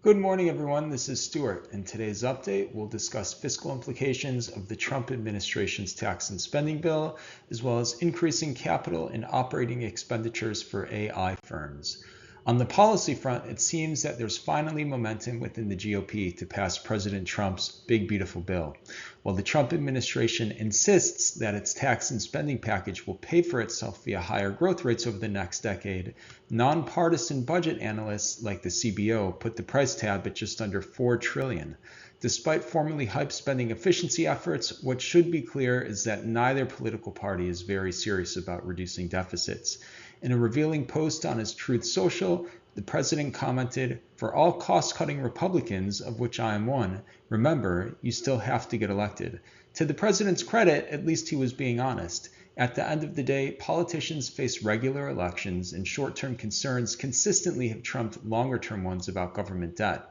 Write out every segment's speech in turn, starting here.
Good morning, everyone. This is Stuart. In today's update, we'll discuss fiscal implications of the Trump administration's tax and spending bill, as well as increasing capital and operating expenditures for AI firms. On the policy front, it seems that there's finally momentum within the GOP to pass President Trump's big, beautiful bill. While the Trump administration insists that its tax and spending package will pay for itself via higher growth rates over the next decade, nonpartisan budget analysts like the CBO put the price tag at just under $4 trillion. Despite formerly hyped spending efficiency efforts, what should be clear is that neither political party is very serious about reducing deficits. In a revealing post on his Truth Social, the president commented, "For all cost-cutting Republicans, of which I am one, remember, you still have to get elected." To the president's credit, at least he was being honest. At the end of the day, politicians face regular elections, and short-term concerns consistently have trumped longer-term ones about government debt.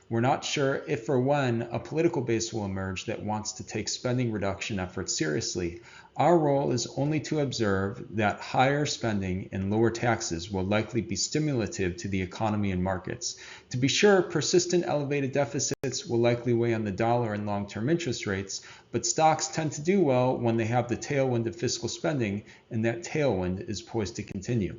We're not sure if or when a political base will emerge that wants to take spending reduction efforts seriously. Our role is only to observe that higher spending and lower taxes will likely be stimulative to the economy and markets. To be sure, persistent elevated deficits will likely weigh on the dollar and long-term interest rates, but stocks tend to do well when they have the tailwind of fiscal spending, and that tailwind is poised to continue.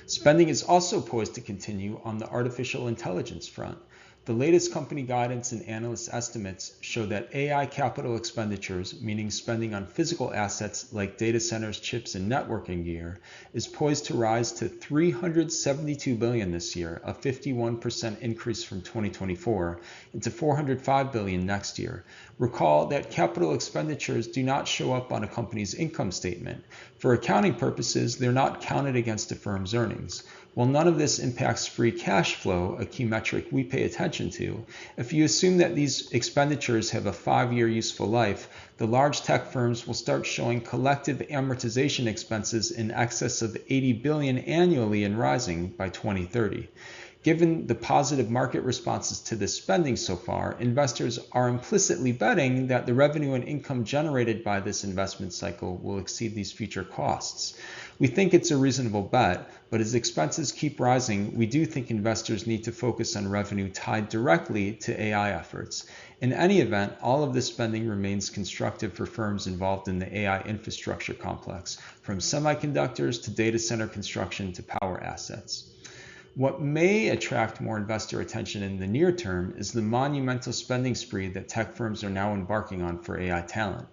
Spending is also poised to continue on the artificial intelligence front. The latest company guidance and analyst estimates show that AI capital expenditures, meaning spending on physical assets like data centers, chips, and networking gear, is poised to rise to $372 billion this year, a 51% increase from 2024, and to $405 billion next year. Recall that capital expenditures do not show up on a company's income statement. For accounting purposes, they're not counted against a firm's earnings. While none of this impacts free cash flow, a key metric we pay attention to, if you assume that these expenditures have a 5-year useful life, the large tech firms will start showing collective amortization expenses in excess of $80 billion annually and rising by 2030. Given the positive market responses to this spending so far, investors are implicitly betting that the revenue and income generated by this investment cycle will exceed these future costs. We think it's a reasonable bet, but as expenses keep rising, we do think investors need to focus on revenue tied directly to AI efforts. In any event, all of this spending remains constructive for firms involved in the AI infrastructure complex, from semiconductors to data center construction to power assets. What may attract more investor attention in the near term is the monumental spending spree that tech firms are now embarking on for AI talent.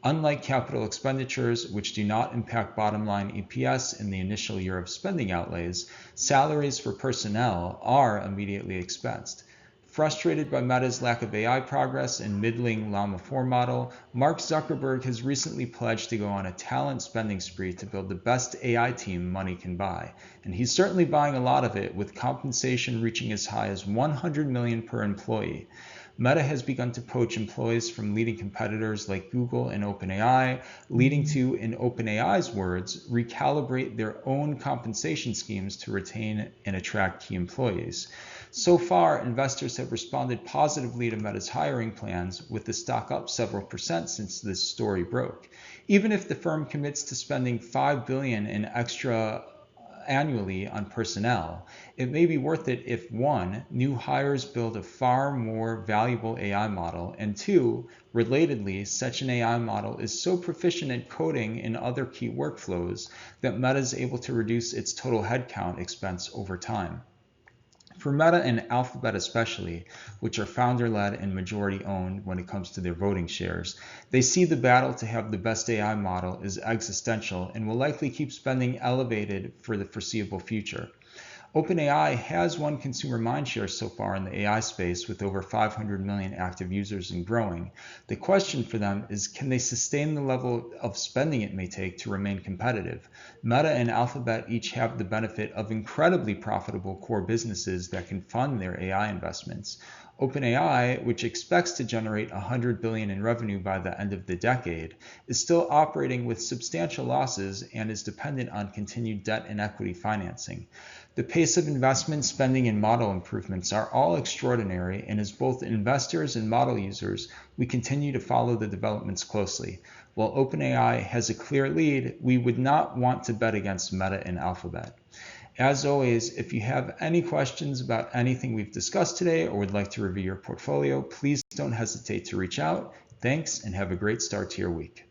Unlike capital expenditures, which do not impact bottom line EPS in the initial year of spending outlays, salaries for personnel are immediately expensed. Frustrated by Meta's lack of AI progress and middling Llama 4 model, Mark Zuckerberg has recently pledged to go on a talent spending spree to build the best AI team money can buy. And he's certainly buying a lot of it, with compensation reaching as high as $100 million per employee. Meta has begun to poach employees from leading competitors like Google and OpenAI, leading to, in OpenAI's words, recalibrate their own compensation schemes to retain and attract key employees. So far, investors have responded positively to Meta's hiring plans, with the stock up several percent since this story broke. Even if the firm commits to spending $5 billion in extra annually on personnel, it may be worth it if 1, new hires build a far more valuable AI model, and 2, relatedly, such an AI model is so proficient at coding and other key workflows that Meta is able to reduce its total headcount expense over time. For Meta and Alphabet especially, which are founder-led and majority-owned when it comes to their voting shares, they see the battle to have the best AI model as existential and will likely keep spending elevated for the foreseeable future. OpenAI has won consumer mindshare so far in the AI space, with over 500 million active users and growing. The question for them is, can they sustain the level of spending it may take to remain competitive? Meta and Alphabet each have the benefit of incredibly profitable core businesses that can fund their AI investments. OpenAI, which expects to generate $100 billion in revenue by the end of the decade, is still operating with substantial losses and is dependent on continued debt and equity financing. The pace of investment, spending, and model improvements are all extraordinary, and as both investors and model users, we continue to follow the developments closely. While OpenAI has a clear lead, we would not want to bet against Meta and Alphabet. As always, if you have any questions about anything we've discussed today or would like to review your portfolio, please don't hesitate to reach out. Thanks and have a great start to your week.